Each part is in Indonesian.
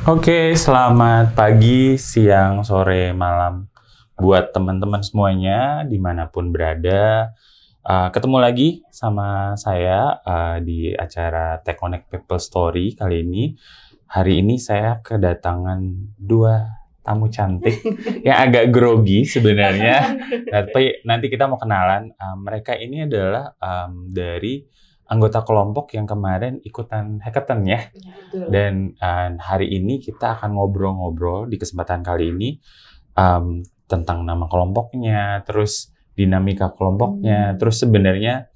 Oke, selamat pagi, siang, sore, malam buat teman-teman semuanya dimanapun berada. Ketemu lagi sama saya di acara Tech Connect People Story kali ini. Hari ini saya kedatangan dua tamu cantik yang agak grogi sebenarnya. Tapi nanti kita mau kenalan. Mereka ini adalah dari anggota kelompok yang kemarin ikutan hackathon ya. Betul. Dan hari ini kita akan ngobrol-ngobrol di kesempatan kali ini tentang nama kelompoknya, terus dinamika kelompoknya, terus sebenarnya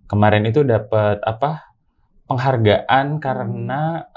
kemarin itu dapat penghargaan karena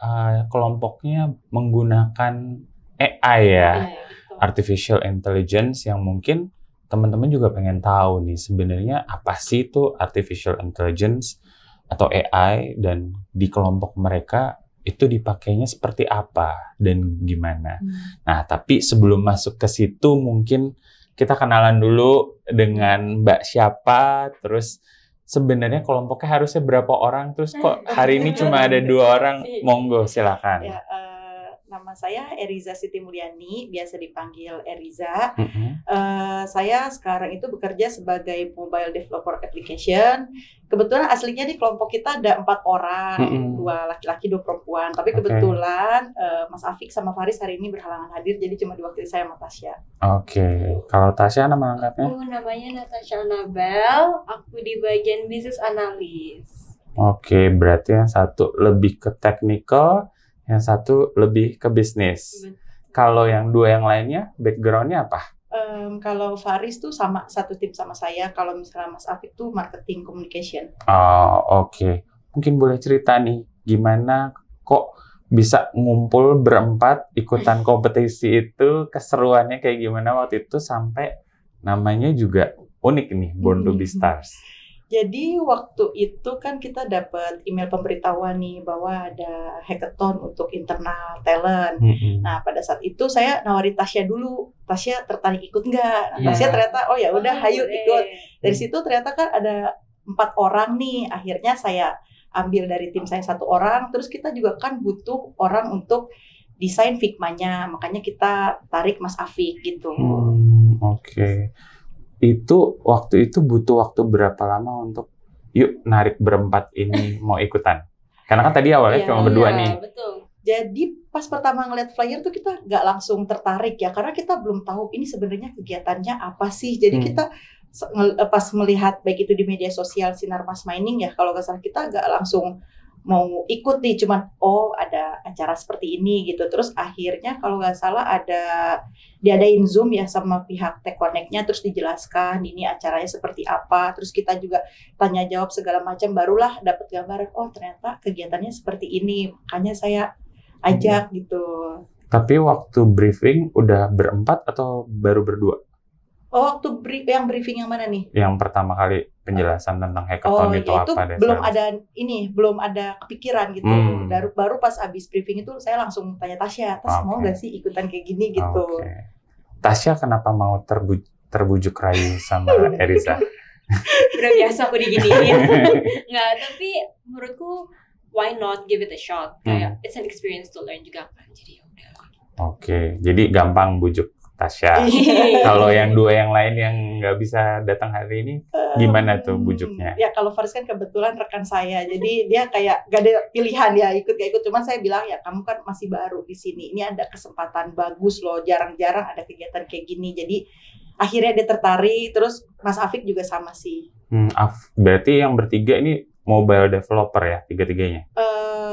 kelompoknya menggunakan AI ya, Betul. artificial intelligence, yang mungkin teman-teman juga pengen tahu nih sebenarnya apa sih itu artificial intelligence atau AI, dan di kelompok mereka itu dipakainya seperti apa dan gimana. Nah, tapi sebelum masuk ke situ mungkin kita kenalan dulu dengan Mbak siapa, terus sebenarnya kelompoknya harusnya berapa orang, terus kok hari ini cuma ada 2 orang, monggo silakan. Ya, nama saya Eriza Siti Mulyani, biasa dipanggil Eriza. Saya sekarang itu bekerja sebagai mobile developer application. Kebetulan aslinya di kelompok kita ada 4 orang, 2 laki-laki, 2 perempuan. Tapi kebetulan Mas Afik sama Faris hari ini berhalangan hadir, jadi cuma diwakili saya sama Tasya. Oke, kalau Tasya nama lengkapnya? Namanya Natasha Nabel, aku di bagian business analyst. Oke, berarti yang satu lebih ke technical, yang satu lebih ke bisnis. Kalau yang 2 yang lainnya, background-nya apa? Kalau Faris tuh sama satu tim sama saya. Kalau misalnya Mas Afik tuh marketing communication. Oh, oke. Mungkin boleh cerita nih, gimana kok bisa ngumpul berempat ikutan kompetisi itu, keseruannya kayak gimana waktu itu sampai namanya juga unik nih, Born to be Stars. Jadi waktu itu kan kita dapat email pemberitahuan nih bahwa ada hackathon untuk internal talent. Nah, pada saat itu saya nawarin Tasya dulu. Tasya tertarik ikut nggak? Nah, Tasya ternyata, oh ya udah, hayu ikut. Dari situ ternyata kan ada 4 orang nih. Akhirnya saya ambil dari tim saya 1 orang. Terus kita juga kan butuh orang untuk desain Figma-nya. Makanya kita tarik Mas Afik gitu. Oke. Itu waktu itu butuh waktu berapa lama untuk yuk narik berempat ini mau ikutan? Karena kan tadi awalnya cuma berdua nih. Betul. Jadi pas pertama ngeliat flyer tuh kita nggak langsung tertarik ya, karena kita belum tahu ini sebenarnya kegiatannya apa sih. Jadi kita pas melihat baik itu di media sosial Sinar Mas Mining ya, kalau nggak salah kita nggak langsung mau ikut nih, cuman ada acara seperti ini gitu. Terus akhirnya kalau nggak salah diadain Zoom ya sama pihak Tech Connect-nya, terus dijelaskan ini acaranya seperti apa, terus kita juga tanya jawab segala macam, barulah dapat gambaran, ternyata kegiatannya seperti ini, makanya saya ajak gitu. Tapi waktu briefing udah berempat atau baru berdua? Waktu yang briefing yang mana nih? Yang pertama kali penjelasan tentang hackathon itu ya, apa? Belum ada kepikiran gitu. Baru pas abis briefing itu saya langsung tanya Tasya, mau nggak sih ikutan kayak gini gitu. Tasya kenapa mau terbujuk rayu sama Eriza? Udah biasa aku diginiin. Nggak, tapi menurutku why not give it a shot? Kayak it's an experience to learn juga kan. Jadi udah. Oke, jadi gampang bujuk Tasya. Kalau yang 2 yang lain yang nggak bisa datang hari ini, gimana tuh bujuknya? Ya kalau Faris kan kebetulan rekan saya, jadi dia kayak gak ada pilihan ya, ikut gak ikut. Cuman saya bilang ya kamu kan masih baru di sini, ini ada kesempatan bagus loh, jarang-jarang ada kegiatan kayak gini. Jadi akhirnya dia tertarik, terus Mas Afik juga sama sih. Berarti yang bertiga ini mobile developer ya, 3-tiganya?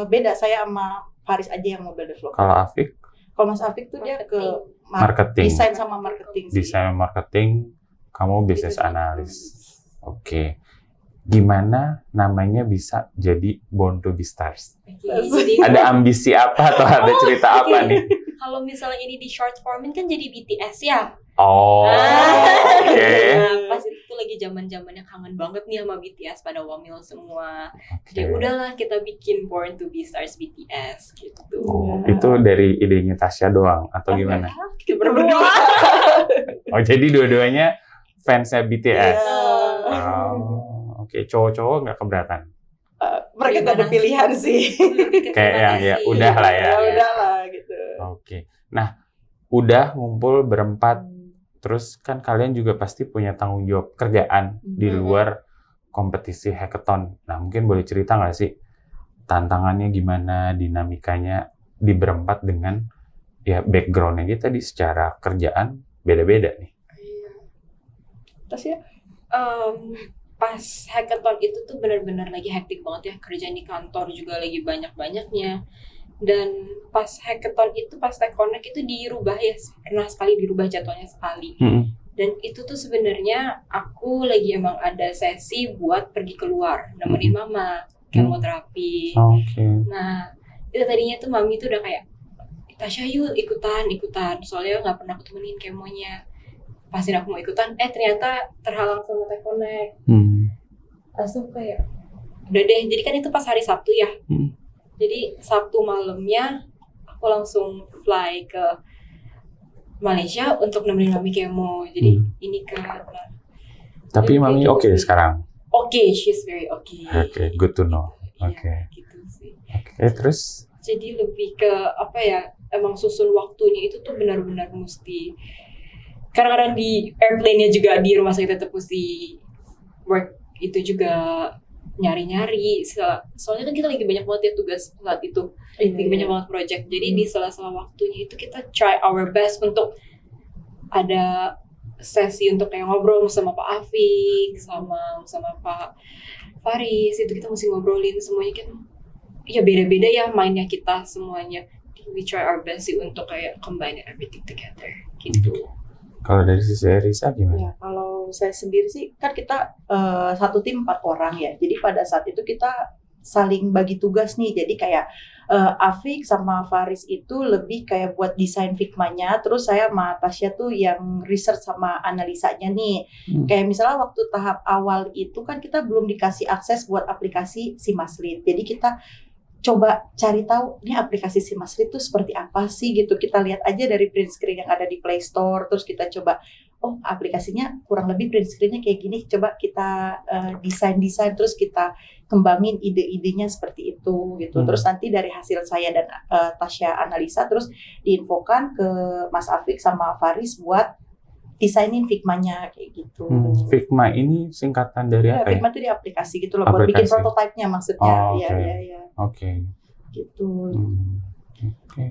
Beda, saya sama Faris aja yang mobile developer. Kalau Afik? Kalau Mas Afik tuh dia ke marketing. Desain sama marketing sih. Desain marketing, kamu business analyst. Oke. Gimana namanya bisa jadi Born to be Stars? Ada ambisi apa atau ada cerita apa nih? Kalau misalnya ini di short formin kan jadi BTS ya. Oke. Pas itu lagi zaman-zamannya kangen banget nih sama BTS, pada wamil semua. Jadi udahlah kita bikin Born to be Stars BTS gitu. Itu dari idenya Tasya doang atau gimana? Kita berdua. Jadi dua-duanya fansnya BTS. Oke, cowok-cowok nggak keberatan? Mereka nggak ada pilihan sih. Kayak yang ya udah lah ya. Ya udah lah gitu. Oke. Nah, udah ngumpul berempat, terus kan kalian juga pasti punya tanggung jawab kerjaan di luar kompetisi hackathon. Nah, mungkin boleh cerita nggak sih tantangannya gimana, dinamikanya di berempat dengan ya background-nya kita tadi secara kerjaan beda-beda nih. Terus ya, pas hackathon itu tuh benar-benar lagi hektik banget ya, kerjaan di kantor juga lagi banyak-banyaknya. Dan pas hackathon itu, pas Tech Connect itu dirubah ya, pernah sekali dirubah jadwalnya sekali. Dan itu tuh sebenarnya aku lagi emang ada sesi buat pergi keluar, nemenin mama kemoterapi. Nah, itu tadinya tuh mami tuh udah kayak, Tasya yuk ikutan, soalnya nggak pernah aku temenin kemonya. Pastiin aku mau ikutan, ternyata terhalang sama Tech Connect. Langsung kayak, udah deh, jadi kan itu pas hari Sabtu ya. Jadi Sabtu malamnya aku langsung fly ke Malaysia untuk nemenin mami kemo. Jadi ini kan. Tapi mami oke sekarang? Oke, she's very okay. Oke, good to know. Oke. Gitu sih. Oke, terus? Jadi lebih ke apa ya? Emang susun waktunya itu tuh benar-benar mesti. Kadang-kadang di airplane-nya juga di rumah sakit tetap mesti work itu juga nyari-nyari. Soalnya kan kita lagi banyak banget ya tugas saat itu. Lagi banyak banget project. Jadi di sela-sela waktunya itu kita try our best untuk ada sesi untuk kayak ngobrol sama Pak Afik, sama Pak Faris. Itu kita mesti ngobrolin semuanya kan. Ya beda-beda ya mainnya kita semuanya. We try our best sih untuk kayak combine everything together gitu. Kalau dari sisi Risa gimana? Ya, kalau saya sendiri sih kan kita satu tim 4 orang ya. Jadi pada saat itu kita saling bagi tugas nih. Jadi kayak Afik sama Faris itu lebih kayak buat desain Figma-nya. Terus saya sama Tasya tuh yang research sama analisanya nih. Kayak misalnya waktu tahap awal itu kan kita belum dikasih akses buat aplikasi Simaslit. Jadi kita coba cari tahu ini aplikasi Simaslit itu seperti apa sih gitu. Kita lihat aja dari print screen yang ada di Play Store, terus kita coba aplikasinya kurang lebih print screen-nya kayak gini, coba kita desain terus kita kembangin ide-idenya seperti itu gitu. Terus nanti dari hasil saya dan Tasya analisa terus diinfokan ke Mas Afik sama Faris buat desainin Figma-nya kayak gitu. Figma ini singkatan dari apa ya? Figma itu di aplikasi gitu loh, buat bikin prototipe-nya maksudnya. Oke. Gitu. Oke.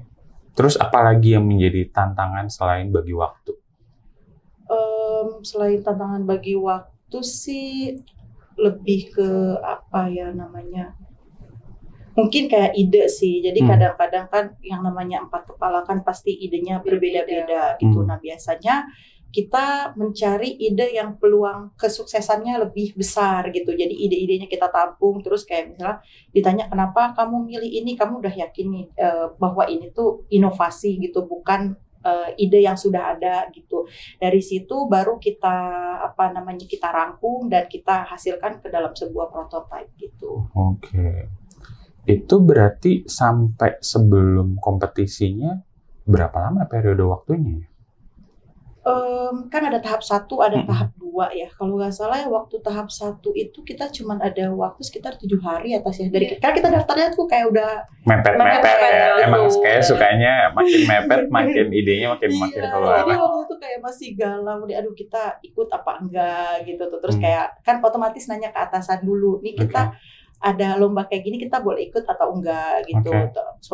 Terus apa lagi yang menjadi tantangan selain bagi waktu? Selain tantangan bagi waktu sih lebih ke apa ya namanya? Mungkin kayak ide sih. Jadi kadang-kadang kan yang namanya 4 kepala kan pasti idenya berbeda-beda gitu. Nah, biasanya kita mencari ide yang peluang kesuksesannya lebih besar gitu. Jadi ide-idenya kita tampung, terus kayak misalnya ditanya kenapa kamu milih ini, kamu udah yakin nih bahwa ini tuh inovasi gitu, bukan ide yang sudah ada gitu. Dari situ baru kita kita rangkum dan kita hasilkan ke dalam sebuah prototipe gitu. Oke. Itu berarti sampai sebelum kompetisinya berapa lama periode waktunya? Kan ada tahap 1, ada tahap 2 ya. Kalau nggak salah ya waktu tahap 1 itu kita cuma ada waktu sekitar 7 hari atas ya. Karena kita daftarnya tuh kayak udah mepet ya. Emang kayak sukanya makin mepet, makin idenya makin keluar. Jadi waktu itu kayak masih galau, aduh kita ikut apa enggak gitu tuh. Terus kayak kan otomatis nanya ke atasan dulu, nih kita ada lomba kayak gini kita boleh ikut atau enggak gitu.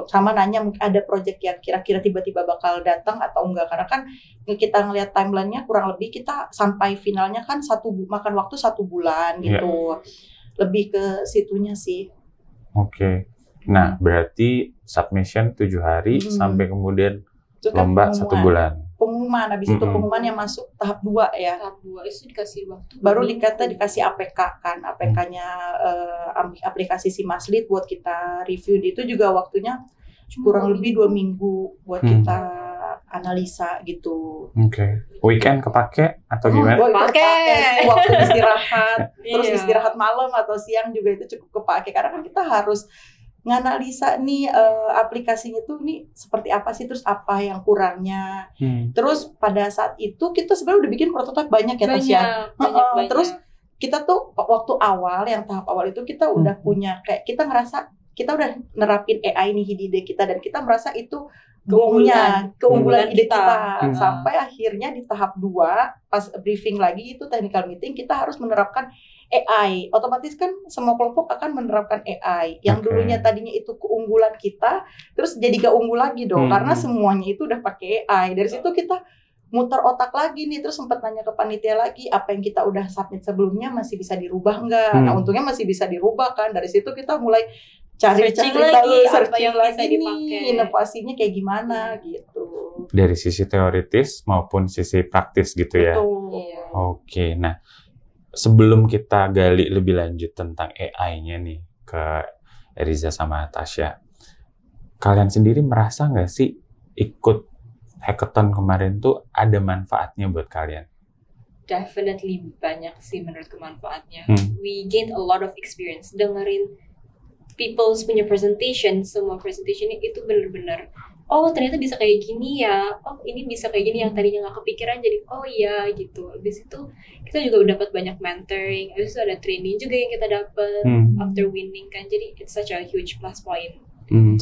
Sama nanya ada project yang kira-kira tiba-tiba bakal datang atau enggak, karena kan kita ngelihat timelinenya kurang lebih kita sampai finalnya kan makan waktu 1 bulan gitu. Lebih ke situnya sih. Oke. Nah, berarti submission 7 hari sampai kemudian lomba 1 bulan. Pengumuman, habis itu pengumuman yang masuk tahap 2 ya. Tahap 2 itu dikasih waktu. Baru dikasih APK kan, APK-nya aplikasi Simaslit buat kita review. Itu juga waktunya kurang lebih 2 minggu buat kita analisa gitu. Oke. Weekend kepake atau gimana? Kepake. Waktu istirahat, terus istirahat malam atau siang juga itu cukup kepake. Karena kan kita harus nganalisa nih aplikasinya tuh nih seperti apa sih, terus apa yang kurangnya. Terus pada saat itu kita sebenarnya udah bikin prototipe banyak ya Tasya. Terus kita tuh waktu awal yang tahap awal itu kita udah punya kayak kita ngerasa kita udah nerapin AI nih di ide kita dan kita merasa itu keunggulan ide kita. Hmm. Sampai akhirnya di tahap 2 pas briefing lagi itu technical meeting, kita harus menerapkan AI. Otomatis kan semua kelompok akan menerapkan AI. Yang Oke. dulunya tadinya itu keunggulan kita, terus jadi gak unggul lagi dong, karena semuanya itu udah pakai AI. Dari situ kita muter otak lagi nih, terus sempat nanya ke panitia lagi, apa yang kita udah submit sebelumnya masih bisa dirubah nggak? Nah untungnya masih bisa dirubah kan. Dari situ kita mulai cari Searching tahu, lagi apa searching yang lagi bisa dipakai. nih, inovasinya kayak gimana gitu. Dari sisi teoritis maupun sisi praktis gitu ya. Betul. Iya. Oke, nah sebelum kita gali lebih lanjut tentang AI-nya nih ke Eriza sama Tasya, kalian sendiri merasa nggak sih ikut hackathon kemarin tuh ada manfaatnya buat kalian? Definitely banyak sih menurutku manfaatnya. Hmm. We gained a lot of experience dengerin people's punya presentation. Semua presentationnya itu bener-bener, oh ternyata bisa kayak gini ya, oh ini bisa kayak gini, yang tadinya nggak kepikiran jadi oh iya gitu. Habis itu kita juga dapat banyak mentoring, habis itu ada training juga yang kita dapat after winning kan, jadi it's such a huge plus point.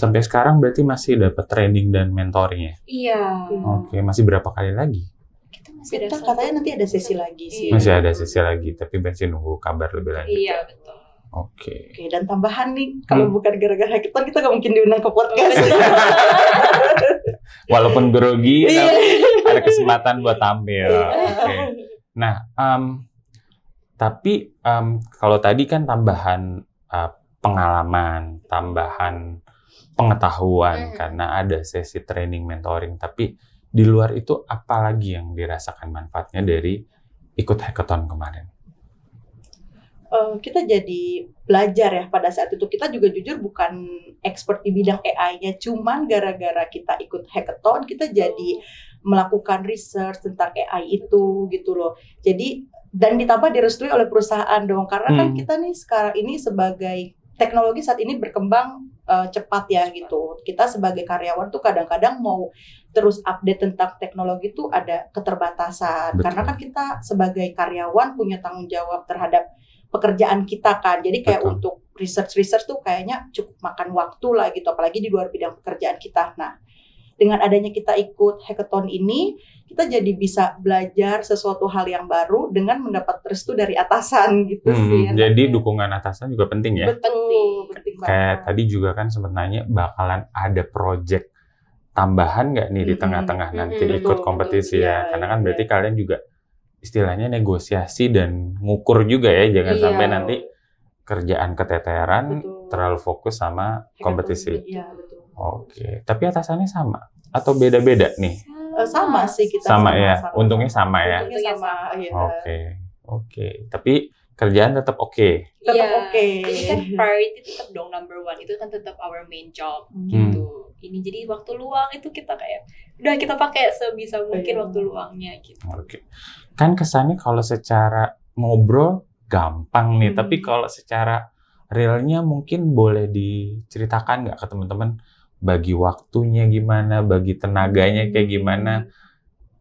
Sampai sekarang berarti masih dapat training dan mentoring ya? Iya. Oke, masih berapa kali lagi? Kita masih ada Kita katanya nanti ada sesi lagi sih. Iya. Masih ada sesi lagi, tapi masih nunggu kabar lebih lanjut. Iya betul. Oke. Oke, dan tambahan nih, kalau bukan gara-gara hackathon kita nggak mungkin diundang ke podcast. Walaupun grogi, Iya. tapi ada kesempatan buat tampil. Oke. Nah, tapi kalau tadi kan tambahan pengalaman, tambahan pengetahuan karena ada sesi training mentoring. Tapi di luar itu apa lagi yang dirasakan manfaatnya dari ikut hackathon kemarin? Kita jadi belajar ya pada saat itu. Kita juga jujur bukan expert di bidang AI-nya, cuman gara-gara kita ikut hackathon kita jadi melakukan research tentang AI itu gitu loh. Jadi dan ditambah direstui oleh perusahaan dong, karena kan kita nih sekarang ini sebagai teknologi saat ini berkembang cepat ya gitu. Kita sebagai karyawan tuh kadang-kadang mau terus update tentang teknologi tuh ada keterbatasan. Betul. Karena kan kita sebagai karyawan punya tanggung jawab terhadap pekerjaan kita kan. Jadi kayak Betul. untuk research tuh kayaknya cukup makan waktu lah gitu, apalagi di luar bidang pekerjaan kita. Nah, dengan adanya kita ikut hackathon ini, kita jadi bisa belajar sesuatu hal yang baru dengan mendapat restu dari atasan gitu sih. Jadi dukungan atasan juga penting ya? Betul, penting banget. Kayak tadi juga kan sempat nanya, bakalan ada project tambahan nggak nih di tengah-tengah nanti betul, ikut kompetisi betul. ya? Iya, Karena kan iya. berarti kalian juga istilahnya negosiasi dan ngukur juga ya, jangan Iya. sampai nanti kerjaan keteteran, Betul. terlalu fokus sama kompetisi. Iya, betul. Oke, tapi atasannya sama atau beda-beda nih? Sama sih kita. Sama ya, untungnya sama ya. Untungnya sama, iya. Oke. Tapi kerjaan tetap oke. Tetap Iya. oke. Jadi kan priority tetap dong number one, itu kan tetap our main job gitu. Ini jadi waktu luang itu kita kayak udah kita pakai sebisa mungkin Iya. waktu luangnya gitu. Oke. Kan kesannya kalau secara ngobrol gampang nih, tapi kalau secara realnya mungkin boleh diceritakan nggak ke teman-teman, bagi waktunya gimana, bagi tenaganya kayak gimana,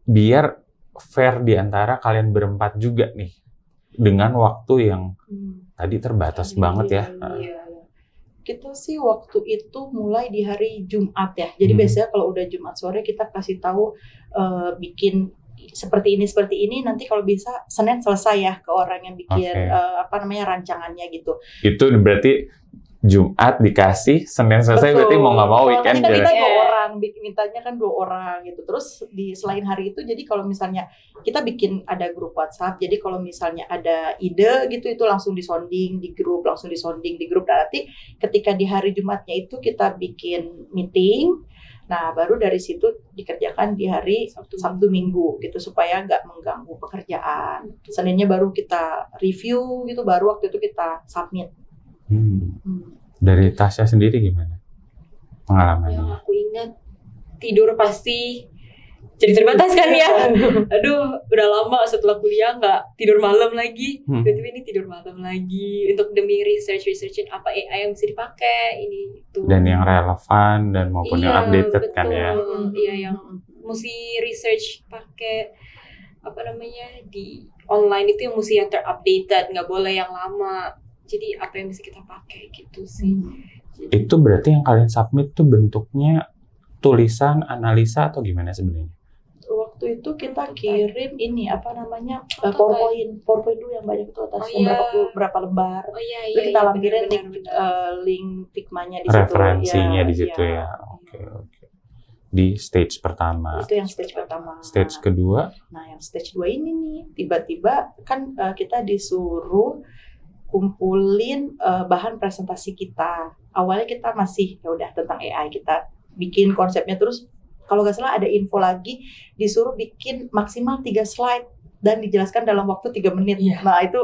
biar fair di antara kalian berempat juga nih, dengan waktu yang tadi terbatas banget ya. Iya. Kita sih waktu itu mulai di hari Jumat ya. Jadi biasanya kalau udah Jumat sore kita kasih tahu bikin seperti ini nanti kalau bisa Senin selesai ya ke orang yang bikin rancangannya gitu. Itu berarti Jumat dikasih, Senin selesai. Betul. Berarti mau nggak mau Kalau weekend nanti kan kita jalan. 2 orang, mintanya kan 2 orang gitu. Terus di selain hari itu, jadi kalau misalnya kita bikin ada grup WhatsApp, jadi kalau misalnya ada ide gitu, itu langsung disonding di grup, Nah, nanti ketika di hari Jumatnya itu kita bikin meeting. Nah, baru dari situ dikerjakan di hari Sabtu Minggu gitu, supaya nggak mengganggu pekerjaan. Seninnya baru kita review gitu, baru waktu itu kita submit. Dari Tasya sendiri gimana pengalamannya? Yang aku ingat, tidur pasti jadi terbatas kan ya. Aduh, udah lama setelah kuliah nggak tidur malam lagi. Tiba-tiba ini tidur malam lagi untuk demi researchin apa AI yang bisa dipakai ini itu. Dan yang relevan dan maupun yang updated betul. kan ya. Iya, yang mesti research pakai apa namanya di online itu yang mesti yang terupdated, nggak boleh yang lama. Jadi apa yang bisa kita pakai gitu sih. Itu berarti yang kalian submit tuh bentuknya tulisan, analisa atau gimana sebenarnya? Waktu itu kita kirim ini apa namanya PowerPoint dulu yang banyak itu atas berapa lembar. Terus kita lampirin link Figma-nya di situ. Referensinya di situ ya. Oke. Di stage pertama. Itu yang stage pertama. Stage kedua? Nah, yang stage 2 ini nih, tiba-tiba kan kita disuruh kumpulin bahan presentasi kita. Awalnya kita masih ya udah tentang AI, kita bikin konsepnya, terus kalau nggak salah ada info lagi disuruh bikin maksimal 3 slide dan dijelaskan dalam waktu 3 menit. Iya. Nah itu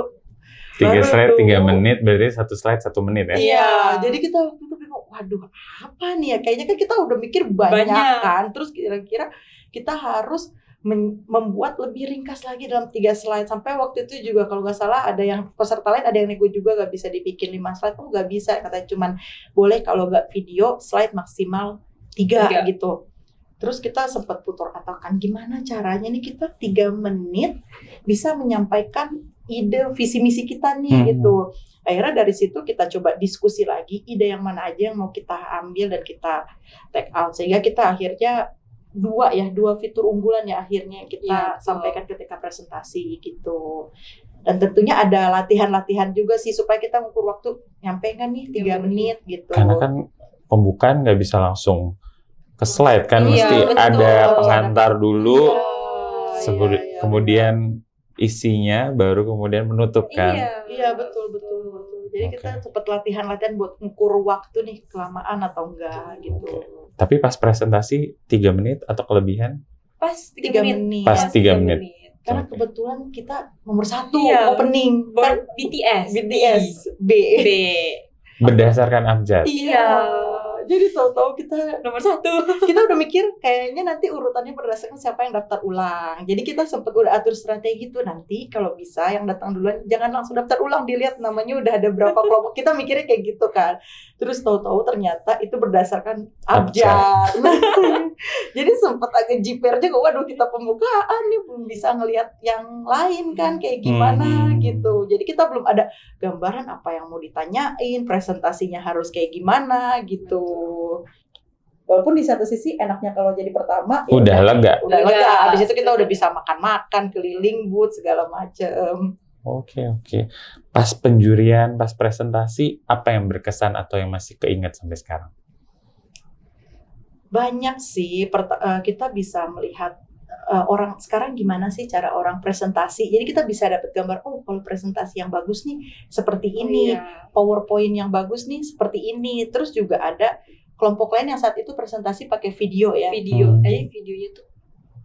3 slide 3 menit, berarti 1 slide 1 menit ya? Iya, jadi kita waktu itu bingung, waduh apa nih ya, kayaknya kan kita udah mikir banyak kan, terus kira-kira kita harus membuat lebih ringkas lagi dalam 3 slide. Sampai waktu itu juga kalau nggak salah ada yang peserta lain, ada yang nego juga nggak bisa dibikin 5 slide, nggak bisa, katanya cuman boleh kalau nggak video slide maksimal 3 gitu. Terus kita sempat putar otakan gimana caranya nih kita 3 menit bisa menyampaikan ide visi misi kita nih gitu. Akhirnya dari situ kita coba diskusi lagi ide yang mana aja yang mau kita ambil dan kita take out, sehingga kita akhirnya 2 fitur unggulan ya akhirnya kita sampaikan ketika presentasi gitu. Dan tentunya ada latihan-latihan juga sih supaya kita ngukur waktu nyampe kan nih 3 menit gitu. Karena kan pembukaan nggak bisa langsung ke slide kan, mesti betul. ada pengantar dulu, Iya. kemudian isinya baru kemudian menutup kan. Iya betul. Jadi kita sempat latihan buat ngukur waktu nih kelamaan atau enggak gitu. Tapi pas presentasi 3 menit atau kelebihan? Pas 3 menit. Pas 3 menit. Karena kebetulan kita nomor 1 Iya, opening kan BTS B. Berdasarkan abjad. Iya. Jadi tahu-tahu kita nomor 1. Kita udah mikir kayaknya nanti urutannya berdasarkan siapa yang daftar ulang. Jadi kita sempat udah atur strategi tuh, nanti kalau bisa yang datang duluan jangan langsung daftar ulang, dilihat namanya udah ada berapa kelompok. Kita mikirnya kayak gitu kan. Terus tahu-tahu ternyata itu berdasarkan abjad. Jadi sempat agak jiper juga, waduh kita pembukaan nih belum bisa ngelihat yang lain kan kayak gimana gitu. Jadi kita belum ada gambaran apa yang mau ditanyain, presentasinya harus kayak gimana gitu. Walaupun di satu sisi enaknya kalau jadi pertama udah lega. Habis itu kita udah bisa makan-makan, keliling booth segala macem. Oke. Pas penjurian, pas presentasi, apa yang berkesan atau yang masih keinget sampai sekarang? Banyak sih, kita bisa melihat orang sekarang gimana sih cara orang presentasi. Jadi kita bisa dapat gambar, oh kalau presentasi yang bagus nih seperti ini, PowerPoint yang bagus nih seperti ini. Terus juga ada kelompok lain yang saat itu presentasi pakai video ya. Jadi videonya tuh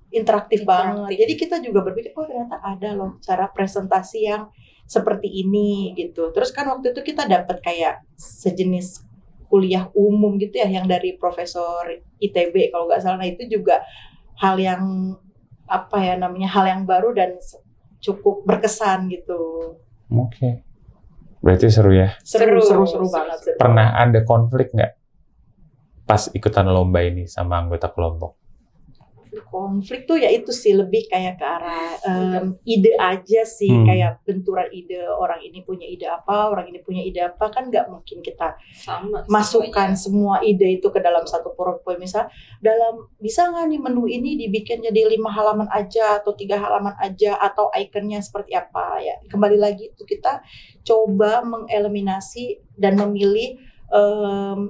interaktif banget. Jadi kita juga berpikir, oh ternyata ada loh cara presentasi yang seperti ini gitu. Terus kan waktu itu kita dapat kayak sejenis kuliah umum gitu ya, yang dari profesor ITB kalau nggak salah. Nah itu juga hal yang hal yang baru dan cukup berkesan gitu. Oke. Berarti seru ya? Seru banget. Pernah ada konflik nggak pas ikutan lomba ini sama anggota kelompok? Konflik tuh ya itu sih lebih kayak ke arah ide aja sih, kayak benturan ide, orang ini punya ide apa, orang ini punya ide apa, kan nggak mungkin kita masukkan semua ide itu ke dalam satu PowerPoint. Misal bisa nggak nih menu ini dibikin jadi 5 halaman aja atau 3 halaman aja, atau ikonnya seperti apa ya. Kembali lagi itu kita coba mengeliminasi dan memilih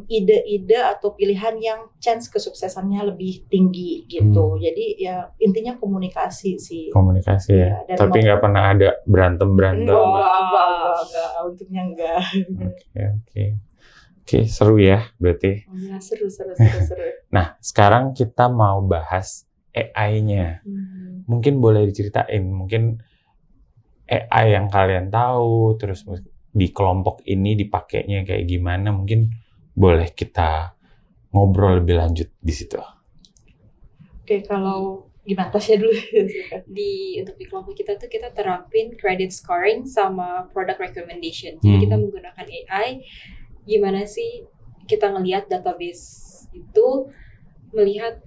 ide-ide atau pilihan yang chance kesuksesannya lebih tinggi gitu. Jadi ya intinya komunikasi sih. Komunikasi ya. Tapi nggak pernah ada berantem. Enggak, untungnya enggak. Oke, seru ya berarti. Ya, seru. Nah, sekarang kita mau bahas AI-nya. Mungkin boleh diceritain, mungkin AI yang kalian tahu, terus di kelompok ini dipakainya kayak gimana, mungkin boleh kita ngobrol lebih lanjut di situ. Oke, kalau gimana Tasya dulu? Untuk di kelompok kita tuh kita terapin credit scoring sama product recommendation. Jadi kita menggunakan AI, gimana sih kita ngelihat database itu, melihat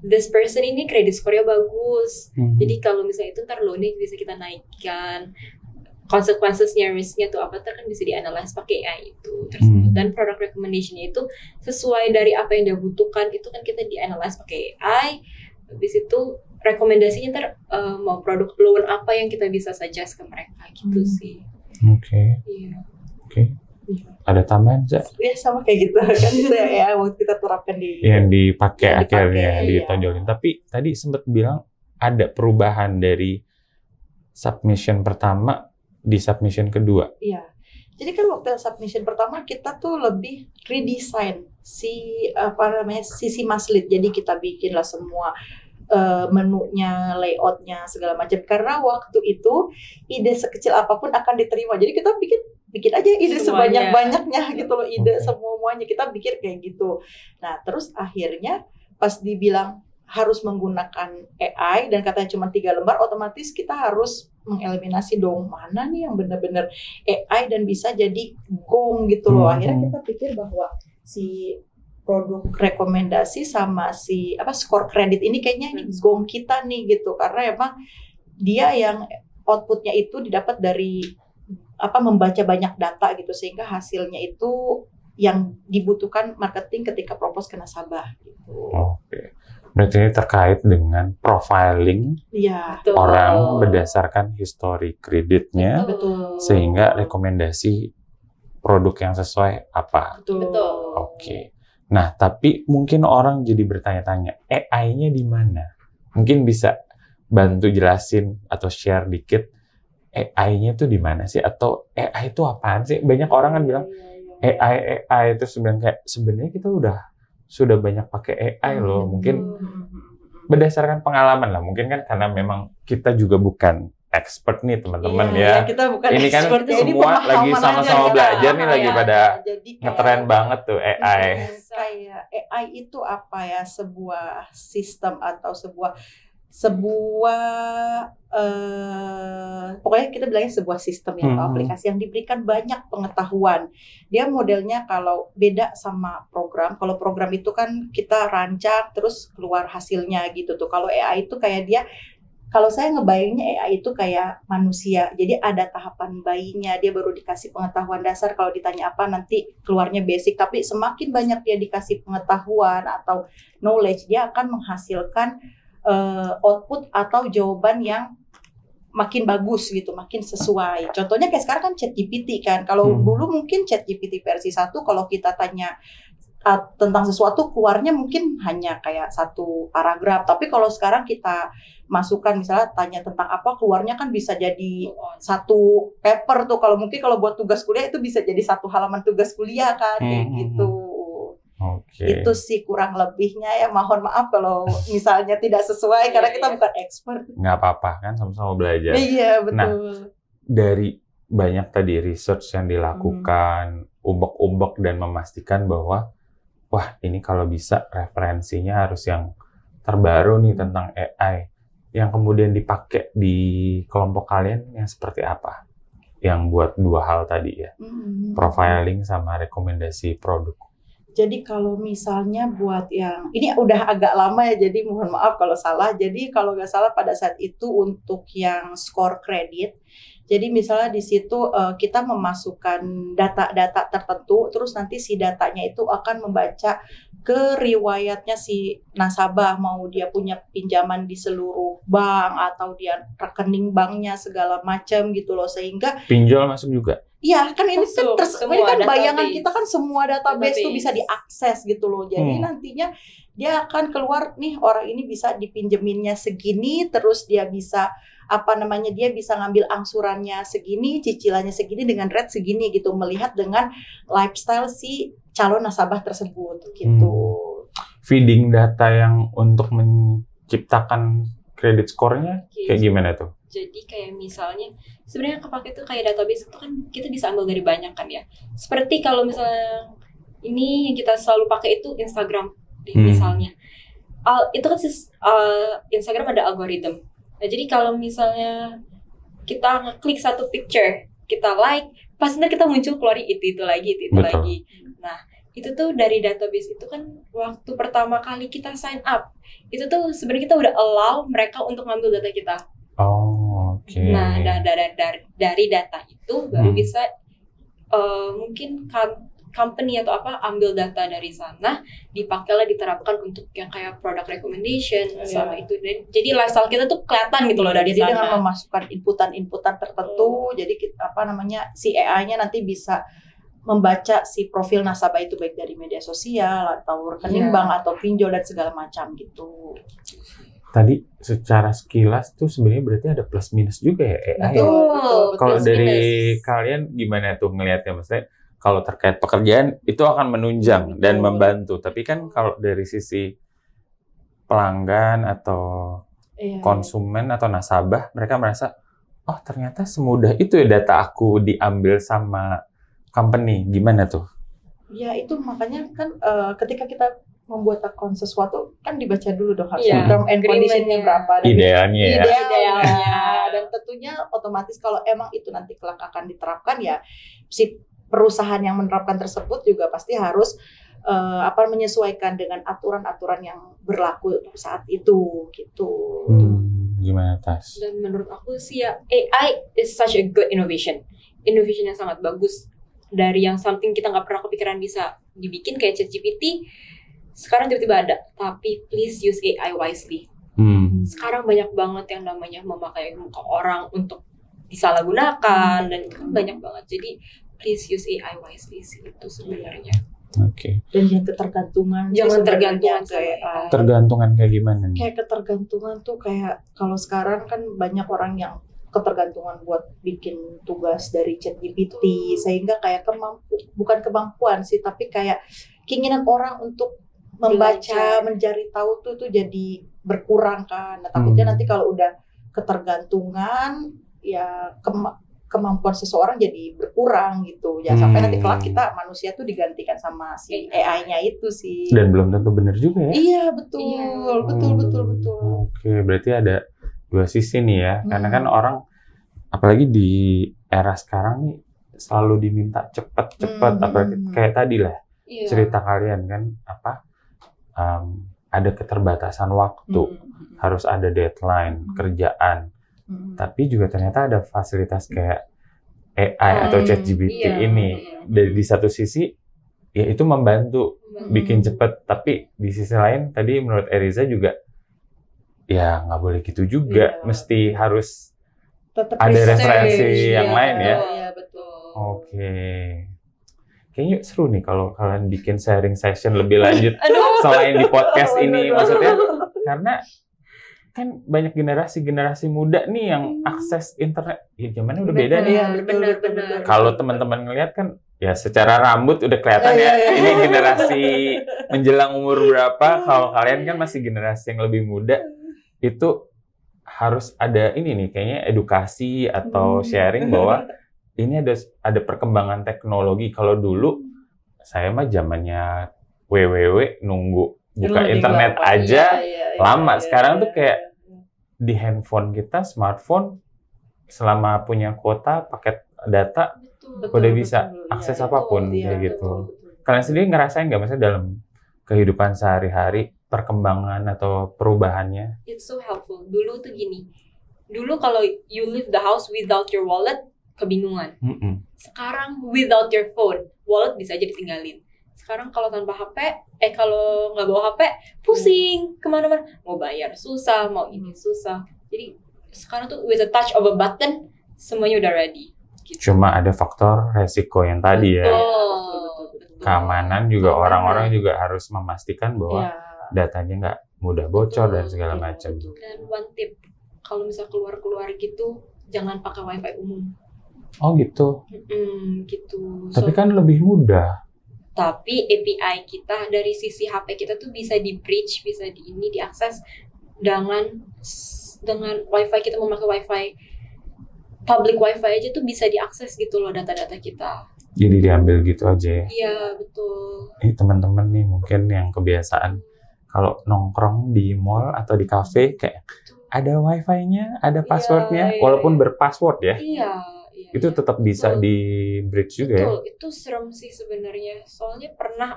this person ini credit score-nya bagus. Jadi kalau misalnya itu ntar loaning bisa kita naikkan. Consequences-nya, risk-nya tuh apa kan bisa dianalisis pakai AI itu. Terus Dan product recommendation itu sesuai dari apa yang dia butuhkan, itu kan kita di-analyze pakai AI. Habis itu rekomendasinya mau produk loan apa yang kita bisa suggest ke mereka gitu sih. Oke. Iya. Oke. Ada tambahan, Zak? Ya sama kayak gitu kan itu ya waktu kita terapkan di Yang dipakai Yang dipakai, akhirnya iya. ditonjolin. Tapi tadi sempat bilang ada perubahan dari submission pertama di submission kedua. Iya. Jadi kan waktu submission pertama kita tuh lebih redesign sisi Maslit. Jadi kita bikinlah semua menunya, layoutnya segala macam. Karena waktu itu ide sekecil apapun akan diterima. Jadi kita bikin aja ide Semuanya. sebanyak-banyaknya gitu loh, ide Oke. semuanya kita pikir kayak gitu. Nah terus akhirnya pas dibilang harus menggunakan AI dan katanya cuma 3 lembar, otomatis kita harus mengeliminasi dong mana nih yang benar-benar AI dan bisa jadi gong gitu loh. Akhirnya kita pikir bahwa si produk rekomendasi sama si skor kredit ini kayaknya ini gong kita nih gitu, karena emang dia yang outputnya itu didapat dari membaca banyak data gitu, sehingga hasilnya itu yang dibutuhkan marketing ketika propose ke nasabah gitu. Oke. Berarti ini terkait dengan profiling Iya, Betul. orang berdasarkan histori kreditnya betul. sehingga rekomendasi produk yang sesuai apa. Betul. Oke. Nah, tapi mungkin orang jadi bertanya-tanya, AI-nya di mana? Mungkin bisa bantu jelasin atau share dikit AI-nya tuh di mana sih? Atau AI itu apaan sih? Banyak orang kan bilang AI itu sebenarnya kita sudah banyak pakai AI loh. Mungkin berdasarkan pengalaman lah. Mungkin kan karena memang kita juga bukan expert nih teman-teman ya. Kita bukan Ini kan expert, ini semua lagi pemahaman sama-sama aja, belajar nih, ya. lagi pada Jadi kayak- ngetren banget tuh AI. Kayak AI itu apa ya, sebuah sistem atau sebuah pokoknya kita bilangnya sebuah sistem ya, atau aplikasi yang diberikan banyak pengetahuan. Dia modelnya kalau beda sama program. Kalau program itu kan kita rancang terus keluar hasilnya gitu tuh. Kalau AI itu kayak dia, kalau saya ngebayangnya AI itu kayak manusia. Jadi ada tahapan bayinya, dia baru dikasih pengetahuan dasar, kalau ditanya apa nanti keluarnya basic. Tapi semakin banyak dia dikasih pengetahuan atau knowledge, dia akan menghasilkan output atau jawaban yang makin bagus gitu, makin sesuai. Contohnya kayak sekarang kan ChatGPT kan. Kalau dulu mungkin ChatGPT versi 1 kalau kita tanya tentang sesuatu keluarnya mungkin hanya kayak satu paragraf. Tapi kalau sekarang kita masukkan misalnya tanya tentang apa, keluarnya kan bisa jadi satu paper tuh. Kalau mungkin kalau buat tugas kuliah itu bisa jadi satu halaman tugas kuliah kan kayak gitu. Oke. Itu sih kurang lebihnya ya. Mohon maaf kalau misalnya tidak sesuai karena kita bukan expert. Nggak apa-apa kan, sama-sama belajar. Iya betul. Nah, dari banyak tadi research yang dilakukan, ubek-ubek dan memastikan bahwa wah ini kalau bisa referensinya harus yang terbaru nih tentang AI. Yang kemudian dipakai di kelompok kalian yang seperti apa? Yang buat dua hal tadi ya, profiling sama rekomendasi produk. Jadi kalau misalnya buat yang ini udah agak lama ya, jadi mohon maaf kalau salah. Jadi kalau nggak salah pada saat itu untuk yang skor kredit, jadi misalnya di situ kita memasukkan data-data tertentu, terus nanti si datanya itu akan membaca ke riwayatnya si nasabah, mau dia punya pinjaman di seluruh bank atau dia rekening banknya segala macam gitu loh, sehingga Pinjol masuk juga? iya kan ini Masuk, kan semua ini kan database. bayangan kita kan semua database tuh bisa diakses gitu loh. Jadi nantinya dia akan keluar nih orang ini bisa dipinjeminnya segini, terus dia bisa dia bisa ngambil angsurannya segini, cicilannya segini dengan rate segini gitu, melihat dengan lifestyle si calon nasabah tersebut gitu. Feeding data yang untuk menciptakan kredit skornya kayak gimana tuh? Jadi kayak misalnya sebenarnya kepake tuh kayak database itu kan kita bisa ambil dari banyak kan ya. Seperti kalau misalnya ini yang kita selalu pakai itu Instagram misalnya. Itu kan Instagram ada algoritma. Nah, jadi kalau misalnya kita ngeklik satu picture, kita like, pasti nanti kita muncul keluar itu lagi. Nah, itu tuh dari database itu kan waktu pertama kali kita sign up, itu tuh sebenarnya kita udah allow mereka untuk ngambil data kita. Oke. Nah, dari data itu baru bisa mungkin company atau apa ambil data dari sana, dipakailah diterapkan untuk yang kayak product recommendation sama itu. Dan jadi lifestyle kita tuh kelihatan gitu loh dari jadi sana. dengan memasukkan inputan tertentu, jadi si AI-nya nanti bisa membaca si profil nasabah itu baik dari media sosial atau rekening bank atau pinjol dan segala macam gitu. Tadi secara sekilas tuh sebenarnya berarti ada plus minus juga ya AI. Betul. Kalau Plus dari minus. kalian gimana tuh ngelihatnya? Maksudnya kalau terkait pekerjaan itu akan menunjang dan membantu. Tapi kan kalau dari sisi pelanggan atau konsumen atau nasabah, mereka merasa, oh ternyata semudah itu ya data aku diambil sama company. Gimana tuh? Ya itu makanya kan ketika kita membuat akun sesuatu kan dibaca dulu dong harus Iya, term and condition-nya berapa dan Idealnya ya. idealnya. Dan tentunya otomatis kalau emang itu nanti kelak akan diterapkan ya si perusahaan yang menerapkan tersebut juga pasti harus menyesuaikan dengan aturan-aturan yang berlaku saat itu gitu. Gimana Tas? Dan menurut aku sih ya AI is such a good innovation. Innovation yang sangat bagus. Dari yang something kita nggak pernah kepikiran bisa dibikin kayak ChatGPT, sekarang tiba-tiba ada. Tapi please use AI wisely. Sekarang banyak banget yang namanya memakai muka orang untuk disalahgunakan dan kan banyak banget. Jadi please use AI wisely sih itu sebenarnya. Oke. Dan yang ketergantungan. Jangan tergantungan kayak tergantungan kayak gimana nih? Kayak ketergantungan tuh kayak kalau sekarang kan banyak orang yang ketergantungan buat bikin tugas dari ChatGPT sehingga kayak bukan kemampuan sih tapi kayak keinginan orang untuk membaca, mencari tahu tuh jadi berkurang kan. Nah, takutnya nanti kalau udah ketergantungan ya kemampuan seseorang jadi berkurang gitu. Jangan sampai nanti kelak kita manusia tuh digantikan sama si AI-nya itu sih. Dan belum tentu benar juga ya. Iya, betul. Betul. Oke, berarti ada dua sisi nih ya. Karena kan orang apalagi di era sekarang nih selalu diminta cepat. Apalagi kayak tadi lah cerita kalian kan ada keterbatasan waktu, harus ada deadline kerjaan. Tapi juga ternyata ada fasilitas kayak AI atau ChatGPT ini. Dari di satu sisi ya itu membantu bikin cepat, tapi di sisi lain tadi menurut Eriza juga ya nggak boleh gitu juga, mesti harus tetap ada referensi yang lain ya. Iya, betul. Oke. Kayaknya seru nih kalau kalian bikin sharing session lebih lanjut selain di podcast ini, maksudnya karena kan banyak generasi muda nih yang akses internet. Ya zamannya udah beda nih. Benar. Kalau teman-teman ngeliat kan ya secara rambut udah kelihatan ya. Ini generasi menjelang umur berapa. Kalau kalian kan masih generasi yang lebih muda. Itu harus ada ini nih kayaknya edukasi atau sharing bahwa ini ada perkembangan teknologi. Kalau dulu saya mah zamannya www nunggu buka internet aja lama. Sekarang tuh kayak di handphone kita, smartphone, selama punya kuota, paket data, udah bisa akses apapun kayak gitu. Kalian sendiri ngerasain nggak misalnya dalam kehidupan sehari-hari perkembangan atau perubahannya? It's so helpful. Dulu tuh gini. Dulu kalau you leave the house without your wallet, kebingungan. Sekarang without your phone, wallet bisa aja ditinggalin. Sekarang kalau tanpa HP, kalau nggak bawa HP, pusing kemana-mana. Mau bayar susah, mau ini susah. Jadi sekarang tuh with a touch of a button, semuanya udah ready. Gitu. Cuma ada faktor resiko yang tadi ya. Betul. Keamanan juga orang-orang juga harus memastikan bahwa datanya nggak mudah bocor dan segala macam. Dan one tip, kalau misal keluar-keluar gitu, jangan pakai wifi umum. Oh gitu. Gitu. Tapi kan lebih mudah. Tapi API kita dari sisi HP kita tuh bisa di bridge, bisa diakses dengan wifi kita memakai wifi public wifi aja tuh bisa diakses gitu loh data-data kita. Jadi diambil gitu aja ya. Iya, betul. Teman-teman nih mungkin yang kebiasaan kalau nongkrong di mall atau di kafe kayak ada wifi-nya, ada passwordnya, walaupun berpassword ya. Iya. Itu tetap bisa di bridge juga ya. Itu serem sih sebenarnya. Soalnya pernah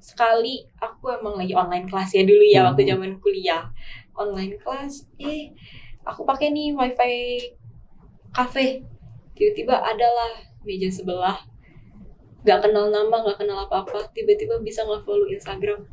sekali aku emang lagi online kelas ya dulu ya waktu zaman kuliah. Online kelas, aku pakai nih wifi cafe. Tiba-tiba adalah meja sebelah nggak kenal nama, nggak kenal apa-apa, tiba-tiba bisa nge-follow Instagram.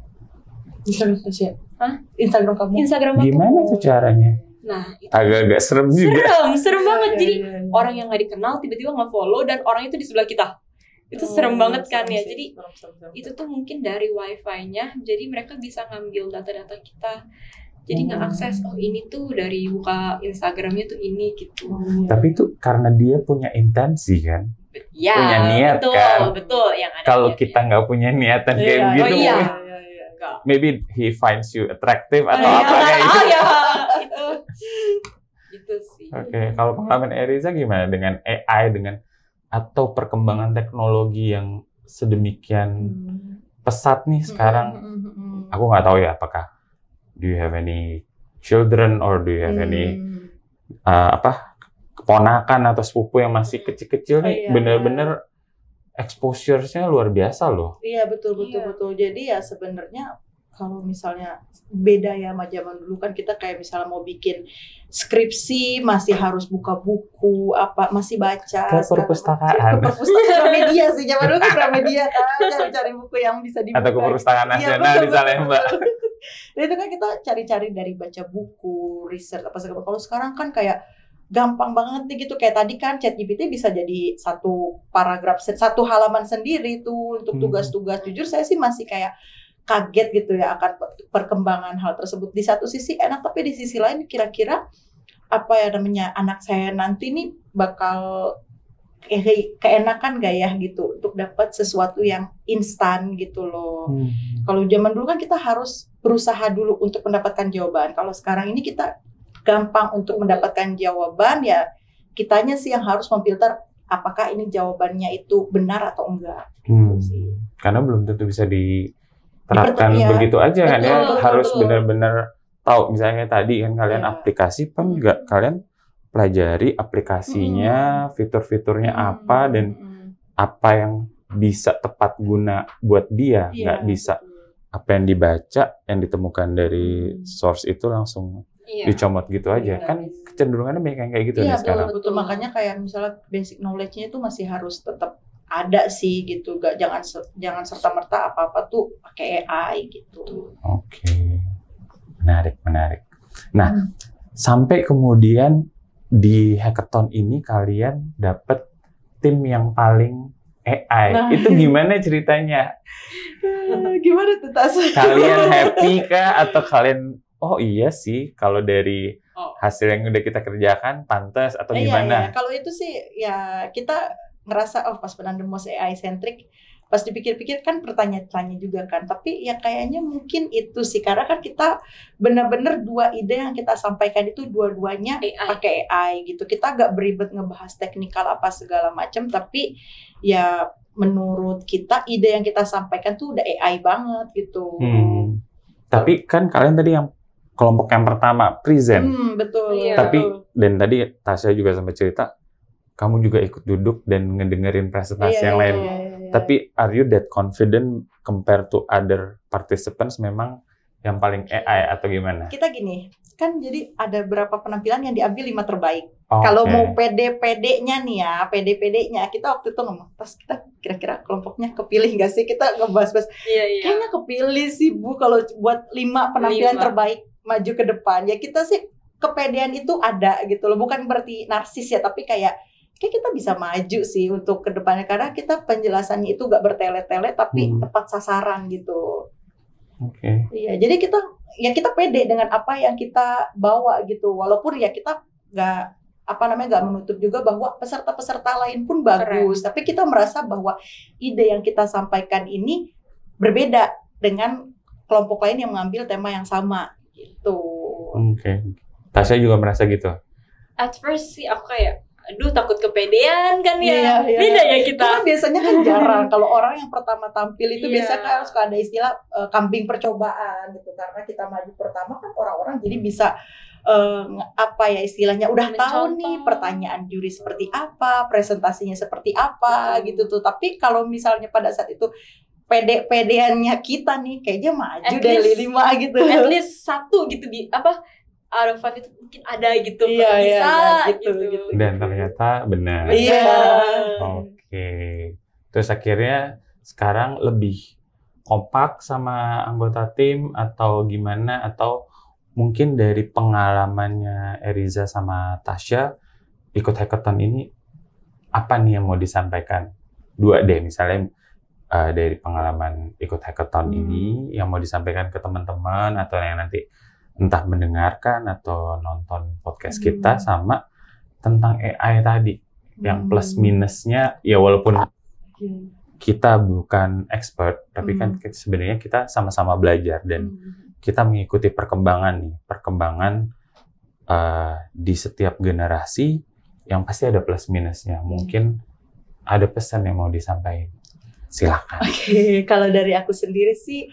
Instagram sih. Hah? Instagram kamu. Instagram aku. Gimana tuh caranya? Nah, itu Agak-agak serem juga. serem banget. Iya, Jadi iya, iya. orang yang nggak dikenal tiba-tiba nge-follow dan orang itu di sebelah kita. Itu serem banget kan ya. Serem sih, Jadi serem. itu tuh mungkin dari wifi-nya, jadi mereka bisa ngambil data-data kita. Jadi nggak akses, oh ini tuh dari buka Instagramnya tuh ini gitu. Tapi itu karena dia punya intensi kan. Ya, Punya niat, betul, kan? betul. Yang ada Kalau niatnya. kita nggak punya niatan kayak Iya, gitu, oh iya. Enggak. maybe he finds you attractive atau Iya. apa kayak gitu. Oh ya, itu sih. Oke, kalau pengalaman Eriza gimana dengan AI, dengan atau perkembangan teknologi yang sedemikian pesat nih sekarang? Aku nggak tahu ya, apakah do you have any children or do you have any keponakan atau sepupu yang masih kecil-kecil nih, Iya. bener-bener exposure-nya luar biasa loh. Iya betul. Jadi ya sebenarnya kalau misalnya beda ya sama zaman dulu kan kita kayak misalnya mau bikin skripsi masih harus buka buku masih baca. Ke perpustakaan. Ke perpustakaan Gramedia sih zaman dulu kan Gramedia kan cari buku yang bisa dibuka. Atau ke Perpustakaan Iya, Nasional di betul. Salemba. Dan itu kan kita cari-cari dari baca buku, riset apa segala. Kalau sekarang kan kayak gampang banget nih gitu. Kayak tadi kan ChatGPT bisa jadi satu paragraf, satu halaman sendiri tuh untuk tugas-tugas. Jujur saya sih masih kayak kaget gitu ya akan perkembangan hal tersebut. Di satu sisi enak, tapi di sisi lain kira-kira apa ya namanya anak saya nanti nih bakal keenakan gak ya gitu untuk dapat sesuatu yang instan gitu loh. Kalau zaman dulu kan kita harus berusaha dulu untuk mendapatkan jawaban. Kalau sekarang ini kita gampang untuk mendapatkan jawaban, ya kitanya sih yang harus memfilter apakah ini jawabannya itu benar atau enggak. Gitu sih. Karena belum tentu bisa diterapkan Iya. begitu aja kan ya. Betul, Harus betul. benar-benar tahu. Misalnya tadi kan kalian Iya. aplikasi pun juga kalian pelajari aplikasinya, fitur-fiturnya apa dan apa yang bisa tepat guna buat dia, Iya, nggak bisa betul. apa yang dibaca, yang ditemukan dari source itu langsung Iya. dicomot gitu aja. Iya, Kan bisa. kecenderungannya banyak yang kayak gitu Iya nih sekarang. betul. Makanya kayak misalnya basic knowledge-nya itu masih harus tetap ada sih gitu. Jangan serta-merta apa-apa tuh pakai AI gitu. Oke. Menarik. Nah, sampai kemudian di hackathon ini kalian dapat tim yang paling AI. Nah. Itu gimana ceritanya? Gimana tuh Tas? Kalian happy kah atau kalian oh iya sih kalau dari Oh. hasil yang udah kita kerjakan pantas atau Iya. gimana? Kalau itu sih ya kita ngerasa oh pas benar the most AI centric. Pas dipikir-pikir kan pertanyaan-tanya juga kan. Tapi ya kayaknya mungkin itu sih karena kan kita benar-benar dua ide yang kita sampaikan itu dua-duanya AI. pakai AI gitu. Kita gak beribet ngebahas teknikal apa segala macam, tapi ya menurut kita ide yang kita sampaikan tuh udah AI banget gitu. Tapi kan kalian tadi yang kelompok yang pertama present. Betul. Iya. Tapi betul. dan tadi Tasya juga sempat cerita kamu juga ikut duduk dan ngedengerin presentasi yang lain. Iya. Tapi are you that confident compared to other participants memang yang paling AI atau gimana? Kita gini, kan jadi ada beberapa penampilan yang diambil 5 terbaik. Oh, Kalau oke. mau PD-PD-nya nih ya, PD-PD-nya kita waktu itu ngomong, pas kita kira-kira kelompoknya kepilih nggak sih? Kita ngebahas-bahas, Iya. kayaknya kepilih sih Bu kalau buat 5 penampilan 5. terbaik maju ke depan. Ya kita sih kepedean itu ada gitu loh, bukan berarti narsis ya, tapi kayak kita bisa maju sih untuk ke depannya karena kita penjelasannya itu nggak bertele-tele tapi tepat sasaran gitu. Oke. Iya, jadi kita pede dengan apa yang kita bawa gitu. Walaupun ya kita nggak menutup juga bahwa peserta-peserta lain pun bagus. Tapi kita merasa bahwa ide yang kita sampaikan ini berbeda dengan kelompok lain yang mengambil tema yang sama gitu. Oke. Tasya juga merasa gitu. At first sih aku kayak aduh takut kepedean kan ya. Iya. Beda ya kita. Karena biasanya kan jarang kalau orang yang pertama tampil itu Iya. biasanya kan suka ada istilah kambing percobaan gitu karena kita maju pertama kan orang-orang jadi bisa apa ya istilahnya udah tahu nih pertanyaan juri seperti apa, presentasinya seperti apa gitu tuh. Tapi kalau misalnya pada saat itu pede-pedeannya kita nih kayaknya maju dari 5 gitu. At least 1 gitu di apa out of 5 itu mungkin ada gitu Iya, bisa gitu. Dan ternyata benar. Iya. Oke. Terus akhirnya sekarang lebih kompak sama anggota tim atau gimana? Atau mungkin dari pengalamannya Eriza sama Tasya ikut hackathon ini, apa nih yang mau disampaikan? 2 deh, misalnya dari pengalaman ikut hackathon ini yang mau disampaikan ke teman-teman atau yang nanti entah mendengarkan atau nonton podcast kita, sama tentang AI tadi yang plus minusnya ya, walaupun kita bukan expert tapi kan sebenarnya kita sama-sama belajar dan kita mengikuti perkembangan di setiap generasi yang pasti ada plus minusnya. Mungkin ada pesan yang mau disampaikan, silakan. Oke, kalau dari aku sendiri sih,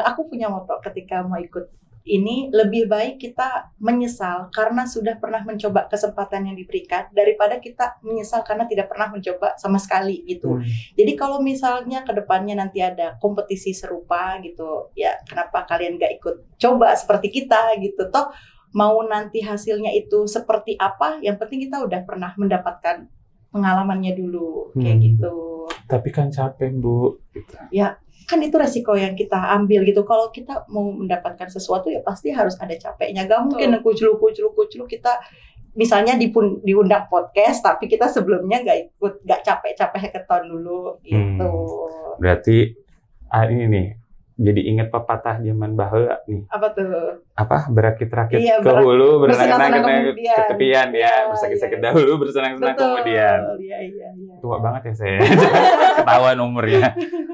aku punya moto ketika mau ikut ini, lebih baik kita menyesal karena sudah pernah mencoba kesempatan yang diberikan daripada kita menyesal karena tidak pernah mencoba sama sekali gitu. Jadi kalau misalnya kedepannya nanti ada kompetisi serupa gitu, ya kenapa kalian gak ikut coba seperti kita gitu? Toh mau nanti hasilnya itu seperti apa, yang penting kita udah pernah mendapatkan pengalamannya dulu kayak gitu. Tapi kan capek, Bu. Ya, kan itu resiko yang kita ambil gitu. Kalau kita mau mendapatkan sesuatu ya pasti harus ada capeknya. Gak mungkin kucluk kita misalnya diundang podcast tapi kita sebelumnya gak capek-capek hackathon dulu gitu. Berarti ini nih, jadi ingat pepatah zaman bahula nih. Apa tuh? Apa? Berakit-rakit ke hulu, bersenang-senang ke tepian ya. Bersakit-sakit dahulu, bersenang-senang kemudian. Iya. Tua banget ya saya. Ketahuan umurnya.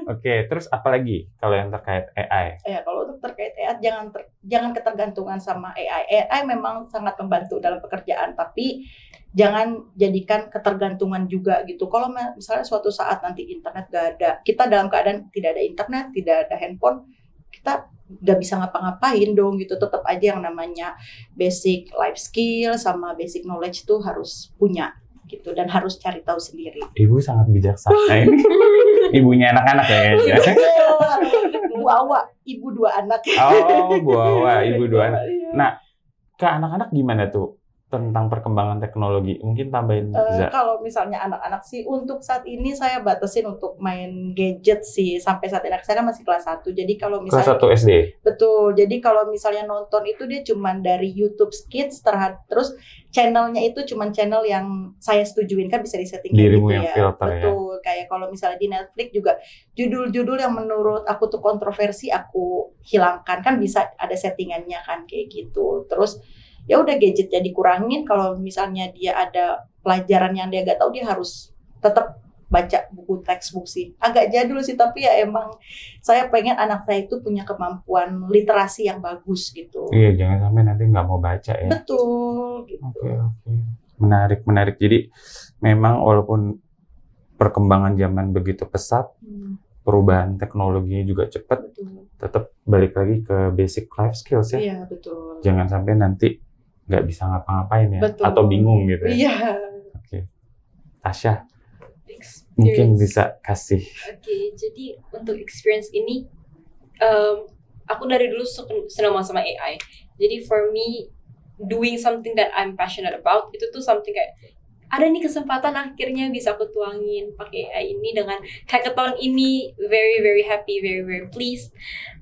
Oke, terus apa lagi kalau yang terkait AI? Ya, kalau untuk terkait AI jangan ketergantungan sama AI. AI memang sangat membantu dalam pekerjaan, tapi jangan jadikan ketergantungan juga gitu. Kalau misalnya suatu saat nanti internet gak ada, kita dalam keadaan tidak ada internet, tidak ada handphone, kita gak bisa ngapa-ngapain dong gitu. Tetap aja yang namanya basic life skill sama basic knowledge itu harus punya gitu, dan harus cari tahu sendiri. Ibu sangat bijaksana ini. Ibunya anak-anak ya kayaknya. Bu Awa, ibu 2 anak. Oh, Bu Awa, ibu 2 anak. Nah, ke anak-anak gimana tuh tentang perkembangan teknologi? Mungkin tambahin Za. Kalau misalnya anak-anak sih, untuk saat ini saya batasin untuk main gadget sih. Sampai saat ini anak saya masih kelas 1. Jadi kalau misalnya kelas 1 SD? Betul. Jadi kalau misalnya nonton itu dia cuman dari YouTube Kids, terus channelnya itu cuman channel yang saya setujuin, kan bisa disetting dirimu gitu yang ya. filter. Betul. Ya. Kayak kalau misalnya di Netflix juga judul-judul yang menurut aku tuh kontroversi aku hilangkan, kan bisa ada settingannya kan kayak gitu. Terus ya udah gadgetnya dikurangin. Kalau misalnya dia ada pelajaran yang dia nggak tahu, dia harus tetap baca buku textbook sih. Agak jadul sih, tapi ya emang saya pengen anak saya itu punya kemampuan literasi yang bagus gitu. Iya, jangan sampai nanti nggak mau baca ya. Betul. Gitu. Oke. Menarik. Jadi memang walaupun perkembangan zaman begitu pesat, perubahan teknologinya juga cepat, tetap balik lagi ke basic life skills ya. Iya, betul. Jangan sampai nanti nggak bisa ngapa-ngapain ya, betul. Atau bingung gitu ya. Iya. Oke. Tasya, mungkin bisa kasih. Oke, jadi untuk experience ini, aku dari dulu senang sama AI. Jadi for me, doing something that I'm passionate about, itu tuh something kayak, ada nih kesempatan akhirnya bisa aku tuangin pakai AI ini dengan hackathon ini. Very very happy, very very pleased.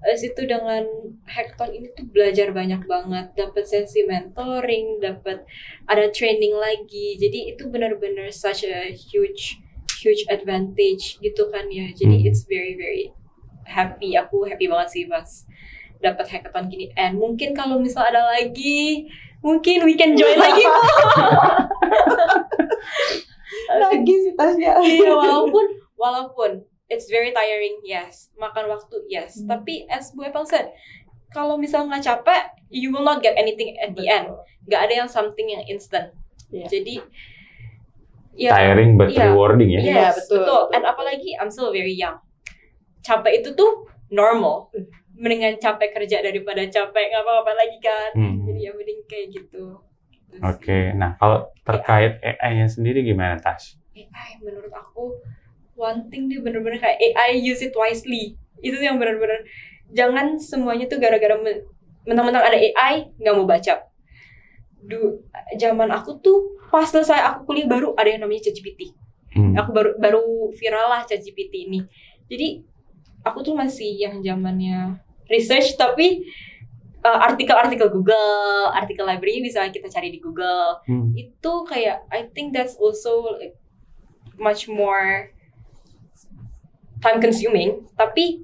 Situ dengan hackathon ini tuh belajar banyak banget, dapat sesi mentoring, dapat ada training lagi. Jadi itu benar-benar such a huge advantage gitu kan ya. Jadi it's very very happy. Aku happy banget sih pas dapat hackathon gini. And mungkin kalau misal ada lagi, mungkin we can join lagi. Lagi sih Tasya. Iya, walaupun it's very tiring, yes. Makan waktu, yes. Tapi as Bu Epang said, kalau misal nggak capek, you will not get anything at the end. Nggak ada yang something yang instant. Jadi ya, tiring but rewarding ya. Yes, betul. And apalagi I'm still very young. Capek itu tuh normal. Mendingan capek kerja daripada capek ngapa-ngapa lagi kan. Jadi ya mending kayak gitu. Oke. Nah, kalau terkait AI-nya sendiri gimana, Tash? AI menurut aku one thing dia bener-bener kayak AI, use it wisely. Itu yang bener-bener jangan semuanya tuh gara-gara mentang-mentang ada AI nggak mau baca. Zaman aku tuh pas selesai aku kuliah baru ada yang namanya ChatGPT. Aku baru viral lah ChatGPT ini. Jadi aku tuh masih yang zamannya research, tapi artikel-artikel Google, artikel library bisa kita cari di Google. Itu kayak I think that's also like much more time consuming, tapi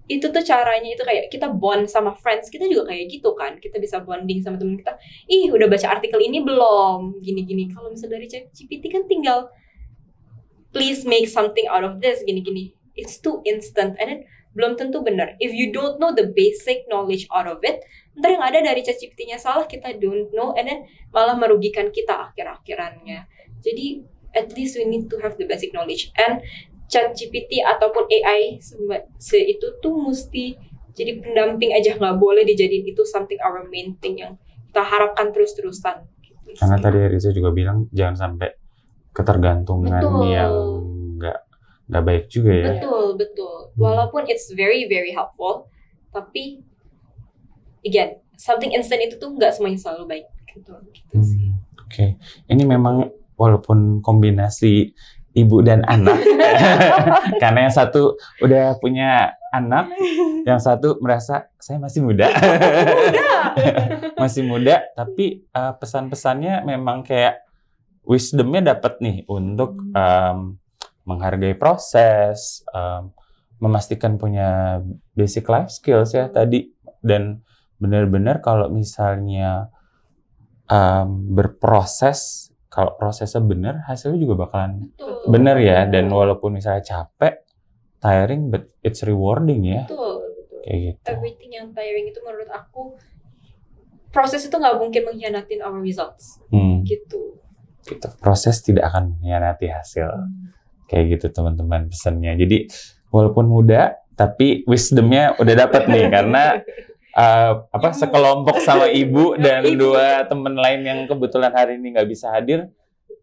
itu tuh caranya itu kayak kita bond sama friends kita juga kayak gitu kan, kita bisa bonding sama temen kita, udah baca artikel ini belum, gini-gini. Kalau misalnya dari ChatGPT kan tinggal please make something out of this, gini-gini, it's too instant and then belum tentu benar. If you don't know the basic knowledge out of it, ntar yang ada dari ChatGPT-nya salah, kita don't know and then malah merugikan kita akhir-akhirannya. Jadi at least we need to have the basic knowledge, and ChatGPT ataupun AI itu tuh mesti jadi pendamping aja, nggak boleh dijadiin itu something our main thing yang kita harapkan terus-terusan. Karena tadi Riza juga bilang jangan sampai ketergantungan yang nggak baik juga ya. Betul. Walaupun it's very very helpful, tapi again something instant itu tuh nggak semuanya selalu baik. Gitu sih. Oke. Ini memang walaupun kombinasi ibu dan anak, karena yang satu udah punya anak, yang satu merasa saya masih muda, masih muda, tapi pesan-pesannya memang kayak wisdomnya dapat nih untuk menghargai proses, memastikan punya basic life skills ya tadi, dan benar-benar kalau misalnya berproses. Kalau prosesnya benar, hasilnya juga bakalan benar ya. Dan walaupun misalnya capek, tiring, but it's rewarding ya. Betul. Kayak gitu. Everything yang tiring itu menurut aku, proses itu nggak mungkin mengkhianatin our results. Gitu. Proses tidak akan mengkhianati hasil. Kayak gitu teman-teman pesannya. Jadi walaupun muda, tapi wisdomnya udah dapat nih. Karena sekelompok sama ibu dan dua temen lain yang kebetulan hari ini nggak bisa hadir,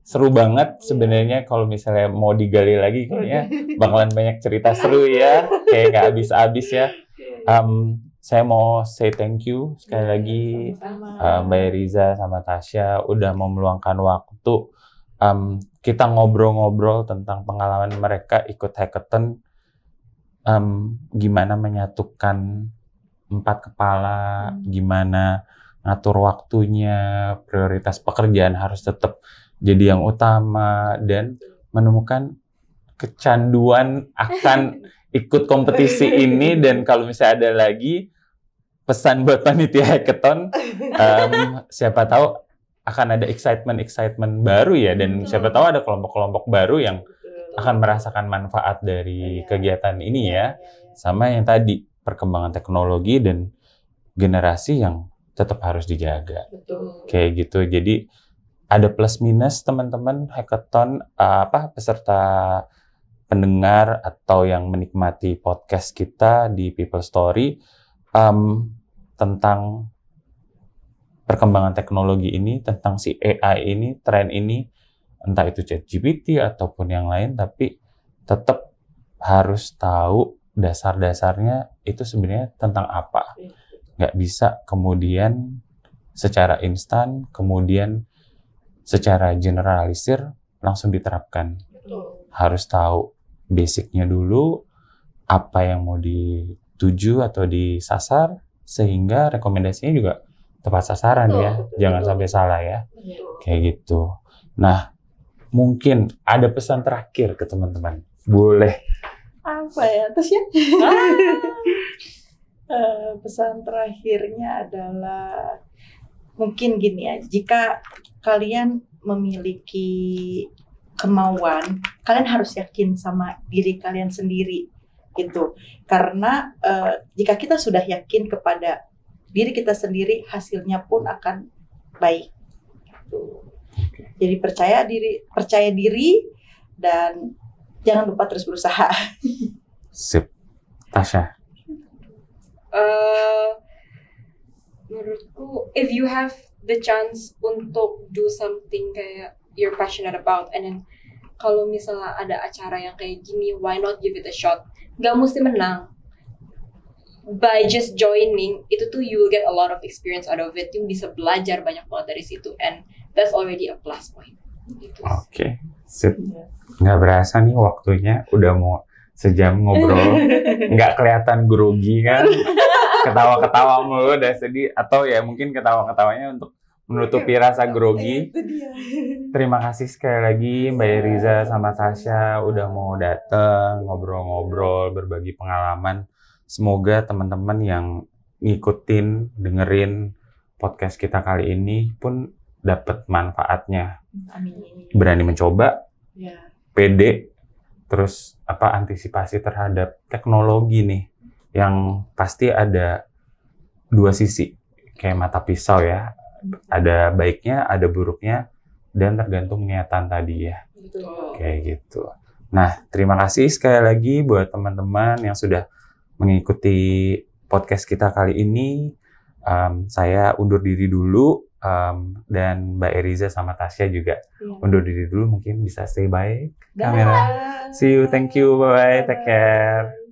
seru banget sebenarnya. Kalau misalnya mau digali lagi kayaknya bakalan banyak cerita seru ya, kayak nggak habis-habis ya. Saya mau say thank you sekali lagi Mbak Riza sama Tasya udah mau meluangkan waktu. Kita ngobrol-ngobrol tentang pengalaman mereka ikut hackathon, gimana menyatukan 4 kepala, gimana ngatur waktunya, prioritas pekerjaan harus tetap jadi yang utama, dan menemukan kecanduan akan ikut kompetisi ini. Dan kalau misalnya ada lagi pesan buat panitia hackathon, siapa tahu akan ada excitement baru ya, dan siapa tahu ada kelompok-kelompok baru yang akan merasakan manfaat dari kegiatan ini ya. Sama yang tadi, perkembangan teknologi dan generasi yang tetap harus dijaga. Betul. Kayak gitu. Jadi ada plus minus teman-teman hackathon, peserta pendengar atau yang menikmati podcast kita di People Story, tentang perkembangan teknologi ini, tentang si AI ini, tren ini, entah itu ChatGPT ataupun yang lain, tapi tetap harus tahu dasar-dasarnya itu sebenarnya tentang apa. Nggak bisa kemudian secara instan, kemudian secara generalisir langsung diterapkan. Harus tahu basicnya dulu, apa yang mau dituju atau disasar, sehingga rekomendasinya juga tepat sasaran ya. Jangan sampai salah ya. Kayak gitu. Nah, mungkin ada pesan terakhir ke teman-teman. Boleh. Apa ya? Terus ya? Pesan terakhirnya adalah mungkin gini ya, jika kalian memiliki kemauan, kalian harus yakin sama diri kalian sendiri gitu. Karena jika kita sudah yakin kepada diri kita sendiri, hasilnya pun akan baik. Gitu. Jadi percaya diri dan jangan lupa terus berusaha. Sip. Tasya. Menurutku, if you have the chance untuk do something kayak you're passionate about, and then kalau misalnya ada acara yang kayak gini, why not give it a shot? Gak mesti menang. By just joining, itu tuh you will get a lot of experience out of it. You bisa belajar banyak banget dari situ, and that's already a plus point. Gitu. Oke, Sip. Nggak berasa nih waktunya udah mau sejam ngobrol. Nggak kelihatan grogi kan? Ketawa-ketawa mulu udah sedih. Atau ya mungkin ketawa-ketawanya untuk menutupi rasa grogi. Itu dia. Terima kasih sekali lagi Mbak Eriza sama Tasya udah mau datang ngobrol-ngobrol, berbagi pengalaman. Semoga teman-teman yang ngikutin, dengerin podcast kita kali ini pun dapat manfaatnya. Amin. Berani mencoba, Ya. pede, terus antisipasi terhadap teknologi nih yang pasti ada dua sisi kayak mata pisau ya, ada baiknya ada buruknya dan tergantung niatan tadi ya, Betul. kayak gitu. Nah, terima kasih sekali lagi buat teman-teman yang sudah mengikuti podcast kita kali ini. Saya undur diri dulu. Dan Mbak Eriza sama Tasya juga undur diri dulu, mungkin bisa stay by kamera. See you, thank you, bye-bye, take care.